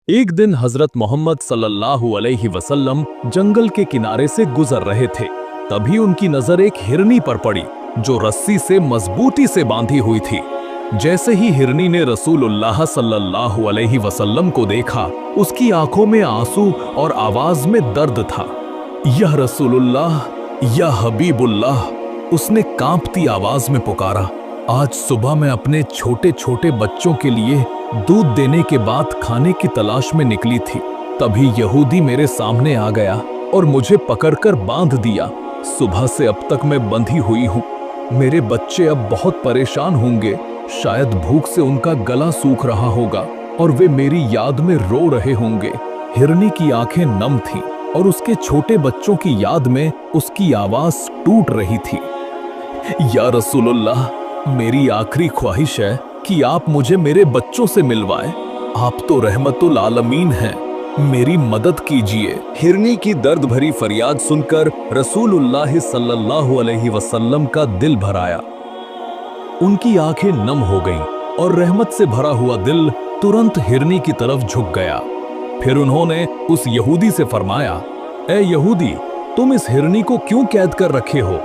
एक दिन हजरत मोहम्मद सल्लल्लाहु अलैहि वसल्लम जंगल के किनारे से गुजर रहे थे। तभी उनकी नजर एक हिरनी पर पड़ी जो रस्सी से मजबूती से बांधी हुई थी। जैसे ही हिरनी ने रसूलुल्लाह सल्लल्लाहु अलैहि वसल्लम को देखा, उसकी आंखों में आंसू और आवाज में दर्द था। यह रसूलुल्लाह, या हबीबुल्लाह, उसने कांपती आवाज में पुकारा। आज सुबह मैं अपने छोटे छोटे बच्चों के लिए दूध देने के बाद खाने की तलाश में निकली थी। तभी यहूदी मेरे सामने आ गया और मुझे पकड़कर बांध दिया। सुबह से अब तक मैं बंधी हुई हूँ। मेरे बच्चे अब बहुत परेशान होंगे। शायद भूख से उनका गला सूख रहा होगा और वे मेरी याद में रो रहे होंगे। हिरनी की आंखें नम थीं और उसके छोटे बच्चों की याद में उसकी आवाज टूट रही थी। या रसूलुल्लाह, मेरी आखिरी ख्वाहिश है कि आप मुझे मेरे बच्चों से मिलवाएं। आप तो रहमतुल आलमीन हैं, मेरी मदद कीजिए। हिरनी की दर्द भरी फरियाद सुनकर रसूलुल्लाह सल्लल्लाहु अलैहि वसल्लम का दिल भर आया। उनकी आंखें नम हो गईं और रहमत से भरा हुआ दिल तुरंत हिरनी की तरफ झुक गया। फिर उन्होंने उस यहूदी से फरमाया, ए यहूदी, तुम इस हिरनी को क्यों कैद कर रखे हो?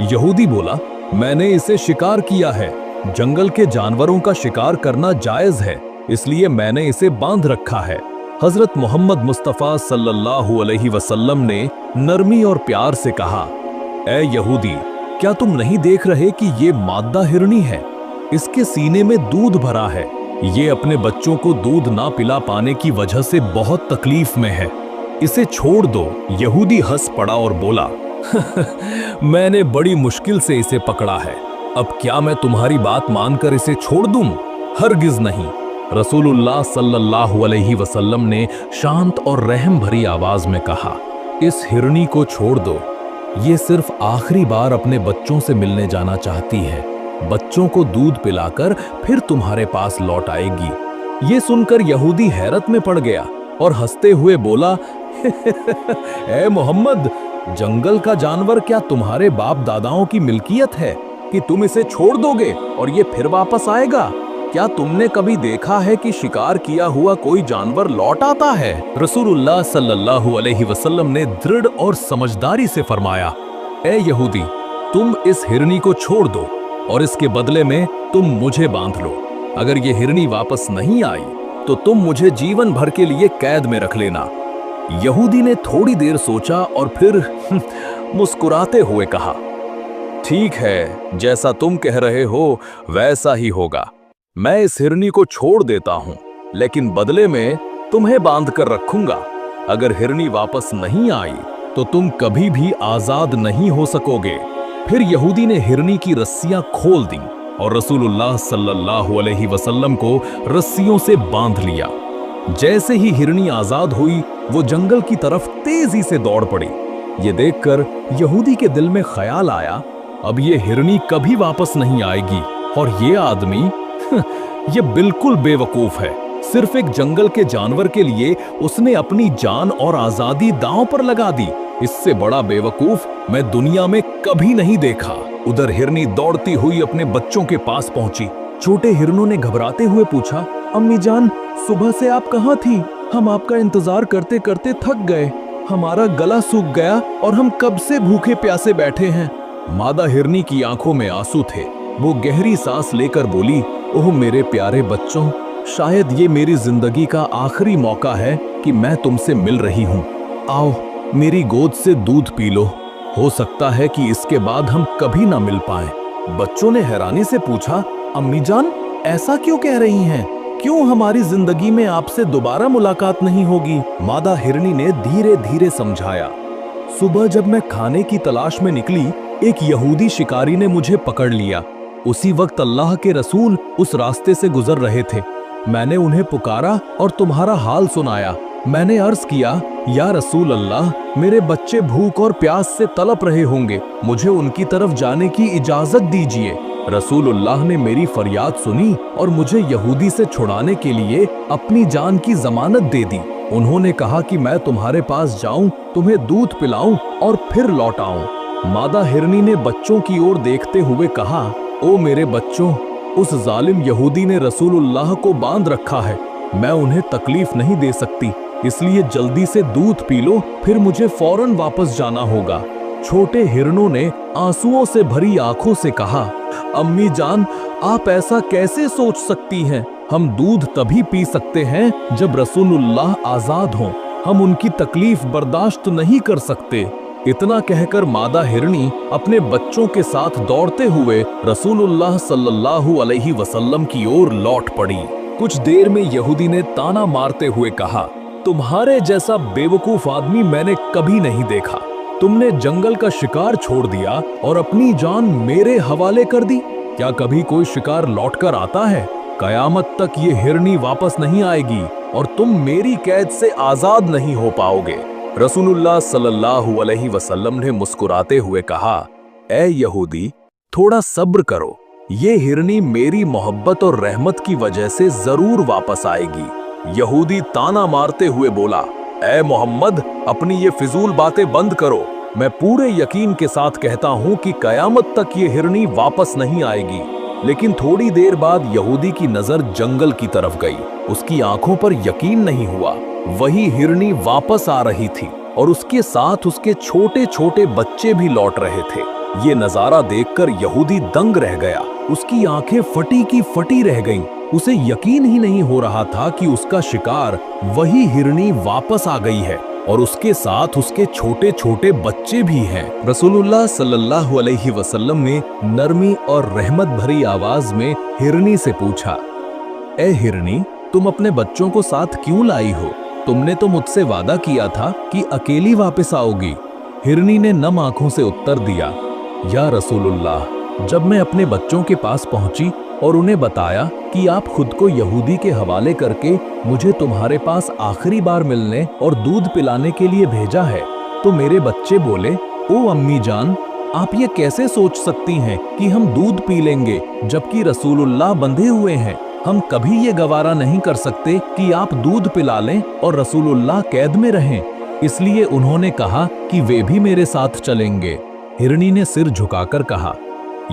यहूदी बोला, मैंने इसे शिकार किया है। जंगल के जानवरों का शिकार करना जायज है, इसलिए मैंने इसे बांध रखा है। हजरत मोहम्मद मुस्तफ़ा सल्लल्लाहु अलैहि वसल्लम ने नरमी और प्यार से कहा, ए यहूदी, क्या तुम नहीं देख रहे कि ये मादा हिरनी है? इसके सीने में दूध भरा है। ये अपने बच्चों को दूध ना पिला पाने की वजह से बहुत तकलीफ में है। इसे छोड़ दो। यहूदी हंस पड़ा और बोला, मैंने बड़ी मुश्किल से इसे पकड़ा है। अब क्या मैं तुम्हारी बात मानकर इसे छोड़ दूं? हरगिज नहीं। रसूलुल्लाह सल्लल्लाहु अलैहि वसल्लम ने शांत और रहम भरी आवाज में कहा, इस हिरनी को छोड़ दो। ये सिर्फ आखिरी बार अपने बच्चों से मिलने जाना चाहती है। बच्चों को दूध पिलाकर फिर तुम्हारे पास लौट आएगी। ये सुनकर यहूदी हैरत में पड़ गया और हंसते हुए बोला, ए मोहम्मद, जंगल का जानवर क्या तुम्हारे बाप दादाओं की मिल्कियत है कि तुम इसे छोड़ दोगे और ये फिर वापस आएगा? क्या तुमने कभी देखा है कि शिकार किया हुआ कोई जानवर लौट आता है? रसूलुल्लाह सल्लल्लाहु अलैहि वसल्लम ने दृढ़ और समझदारी से फरमाया, ए यहूदी, तुम इस हिरनी को छोड़ दो और इसके बदले में तुम मुझे बांध लो। अगर ये हिरनी वापस नहीं आई तो तुम मुझे जीवन भर के लिए कैद में रख लेना। यहूदी ने थोड़ी देर सोचा और फिर मुस्कुराते हुए कहा, ठीक है, जैसा तुम कह रहे हो वैसा ही होगा। मैं इस हिरनी को छोड़ देता हूं, लेकिन बदले में तुम्हें बांध कर रखूंगा। अगर हिरनी वापस नहीं आई तो तुम कभी भी आजाद नहीं हो सकोगे। फिर यहूदी ने हिरनी की रस्सियां खोल दी और रसूलुल्लाह सल्लल्लाहु अलैहि वसल्लम को रस्सियों से बांध लिया। जैसे ही हिरनी आजाद हुई, वो जंगल की तरफ तेजी से दौड़ पड़ी। ये देखकर यहूदी के दिल में ख्याल आया, अब ये हिरनी कभी वापस नहीं आएगी और ये आदमी ये बिल्कुल बेवकूफ है। सिर्फ एक जंगल के जानवर के लिए उसने अपनी जान और आजादी दांव पर लगा दी। इससे बड़ा बेवकूफ मैं दुनिया में कभी नहीं देखा। उधर हिरनी दौड़ती हुई अपने बच्चों के पास पहुंची। छोटे हिरनों ने घबराते हुए पूछा, अम्मी जान, सुबह से आप कहाँ थी? हम आपका इंतजार करते करते थक गए। हमारा गला सूख गया और हम कब से भूखे प्यासे बैठे हैं। मादा हिरनी की आंखों में आंसू थे। वो गहरी सांस लेकर बोली, ओह मेरे प्यारे बच्चों, शायद ये मेरी जिंदगी का आखिरी मौका है कि मैं तुमसे मिल रही हूँ। आओ, मेरी गोद से दूध पी लो। हो सकता है कि इसके बाद हम कभी ना मिल पाएं। बच्चों ने हैरानी से पूछा, अम्मी जान, ऐसा क्यों कह रही हैं? क्यों हमारी जिंदगी में आपसे दोबारा मुलाकात नहीं होगी? मादा हिरनी ने धीरे धीरे समझाया, सुबह जब मैं खाने की तलाश में निकली, एक यहूदी शिकारी ने मुझे पकड़ लिया। उसी वक्त अल्लाह के रसूल उस रास्ते से गुजर रहे थे। मैंने उन्हें पुकारा और तुम्हारा हाल सुनाया। मैंने अर्ज किया, या रसूल अल्लाह, मेरे बच्चे भूख और प्यास से तड़प रहे होंगे, मुझे उनकी तरफ जाने की इजाजत दीजिए। रसूलुल्लाह ने मेरी फरियाद सुनी और मुझे यहूदी से छुड़ाने के लिए अपनी जान की जमानत दे दी। उन्होंने कहा कि मैं तुम्हारे पास जाऊं, तुम्हें दूध पिलाऊं और फिर लौट आऊं। मादा हिरनी ने बच्चों की ओर देखते हुए कहा, ओ मेरे बच्चों, उस जालिम यहूदी ने रसूलुल्लाह को बांध रखा है। मैं उन्हें तकलीफ नहीं दे सकती, इसलिए जल्दी से दूध पी लो, फिर मुझे फौरन वापस जाना होगा। छोटे हिरणों ने आंसुओं से भरी आंखों से कहा, अम्मी जान, आप ऐसा कैसे सोच सकती हैं? हम दूध तभी पी सकते हैं जब रसूलुल्लाह आजाद हों। हम उनकी तकलीफ बर्दाश्त नहीं कर सकते। इतना कहकर मादा हिरनी अपने बच्चों के साथ दौड़ते हुए रसूलुल्लाह सल्लल्लाहु अलैहि वसल्लम की ओर लौट पड़ी। कुछ देर में यहूदी ने ताना मारते हुए कहा, तुम्हारे जैसा बेवकूफ आदमी मैंने कभी नहीं देखा। तुमने जंगल का शिकार छोड़ दिया और अपनी जान मेरे हवाले कर दी। क्या कभी कोई शिकार लौटकर आता है? कयामत तक ये हिरनी वापस नहीं आएगी और तुम मेरी कैद से आजाद नहीं हो पाओगे। रसूलुल्लाह सल्लल्लाहु अलैहि वसल्लम ने मुस्कुराते हुए कहा, ऐ यहूदी, थोड़ा सब्र करो। ये हिरनी मेरी मोहब्बत और रहमत की वजह से जरूर वापस आएगी। यहूदी ताना मारते हुए बोला, ऐ मोहम्मद, अपनी ये फिजूल बातें बंद करो। मैं पूरे यकीन के साथ कहता हूं कि कयामत तक ये हिरनी वापस नहीं आएगी। लेकिन थोड़ी देर बाद यहूदी की नजर जंगल की तरफ गई। उसकी आंखों पर यकीन नहीं हुआ। वही हिरनी वापस आ रही थी और उसके साथ उसके छोटे छोटे बच्चे भी लौट रहे थे। ये नजारा देखकर यहूदी दंग रह गया। उसकी आंखें फटी की फटी रह गईं। उसे यकीन ही नहीं हो रहा था कि उसका शिकार वही हिरनी वापस आ गई है और उसके साथ उसके छोटे छोटे बच्चे भी हैं। रसूलुल्लाह सल्लल्लाहु अलैहि वसल्लम ने नरमी और रहमत भरी आवाज में हिरनी से पूछा, ए हिरनी, तुम अपने बच्चों को साथ क्यों लाई हो? तुमने तो मुझसे वादा किया था कि अकेली वापस आओगी। हिरनी ने नम आंखों से उत्तर दिया, या रसूलुल्लाह, जब मैं अपने बच्चों के पास पहुंची और उन्हें बताया कि आप खुद को यहूदी के हवाले करके मुझे तुम्हारे पास आखिरी बार मिलने और दूध पिलाने के लिए भेजा है, तो मेरे बच्चे बोले, ओ अम्मी जान, आप ये कैसे सोच सकती हैं कि हम दूध पी लेंगे जबकि रसूलुल्लाह बंधे हुए हैं? हम कभी ये गवारा नहीं कर सकते कि आप दूध पिला लें और रसूलुल्लाह कैद में रहें। इसलिए उन्होंने कहा कि वे भी मेरे साथ चलेंगे। हिरनी ने सिर झुकाकर कहा,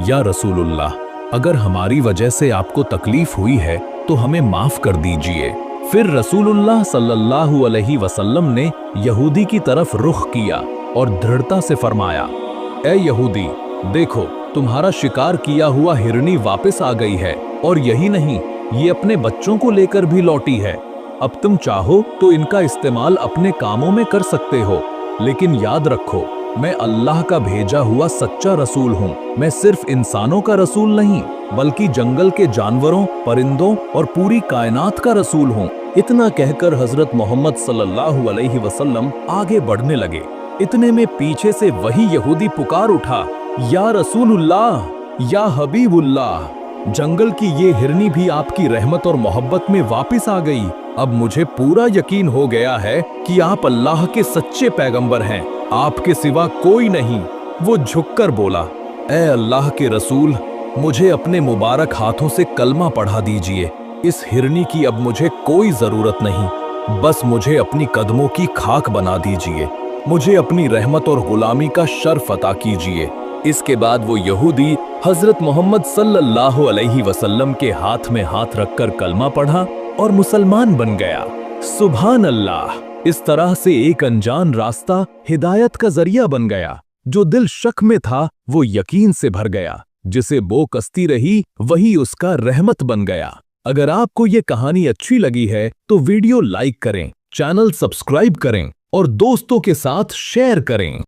या रसूलुल्लाह, अगर हमारी वजह से आपको तकलीफ हुई है तो हमें माफ कर दीजिए। फिर रसूलुल्लाह सल्लल्लाहु अलैहि वसल्लम ने यहूदी की तरफ रुख किया और दृढ़ता से फरमाया, ए यहूदी, देखो, तुम्हारा शिकार किया हुआ हिरनी वापस आ गई है और यही नहीं, ये अपने बच्चों को लेकर भी लौटी है। अब तुम चाहो तो इनका इस्तेमाल अपने कामों में कर सकते हो, लेकिन याद रखो, मैं अल्लाह का भेजा हुआ सच्चा रसूल हूँ। मैं सिर्फ इंसानों का रसूल नहीं, बल्कि जंगल के जानवरों, परिंदों और पूरी कायनात का रसूल हूँ। इतना कहकर हजरत मोहम्मद सल्लल्लाहु अलैहि वसल्लम आगे बढ़ने लगे। इतने में पीछे से वही यहूदी पुकार उठा, या रसूलुल्लाह, या हबीबुल्लाह, जंगल की ये हिरनी भी आपकी रहमत और मोहब्बत में वापस आ गई। अब मुझे पूरा यकीन हो गया है कि आप अल्लाह के सच्चे पैगंबर हैं, आपके सिवा कोई नहीं। वो झुककर बोला, ए अल्लाह के रसूल, मुझे अपने मुबारक हाथों से कलमा पढ़ा दीजिए। इस हिरनी की अब मुझे कोई जरूरत नहीं, बस मुझे अपनी कदमों की खाक बना दीजिए। मुझे अपनी रहमत और गुलामी का शर्फ अता कीजिए। इसके बाद वो यहूदी हजरत मोहम्मद सल्लल्लाहु अलैहि वसल्लम के हाथ में हाथ रखकर कलमा पढ़ा और मुसलमान बन गया। सुभान अल्लाह। इस तरह से एक अनजान रास्ता हिदायत का जरिया बन गया। जो दिल शक में था वो यकीन से भर गया। जिसे बो कसती रही वही उसका रहमत बन गया। अगर आपको ये कहानी अच्छी लगी है तो वीडियो लाइक करें, चैनल सब्सक्राइब करें और दोस्तों के साथ शेयर करें।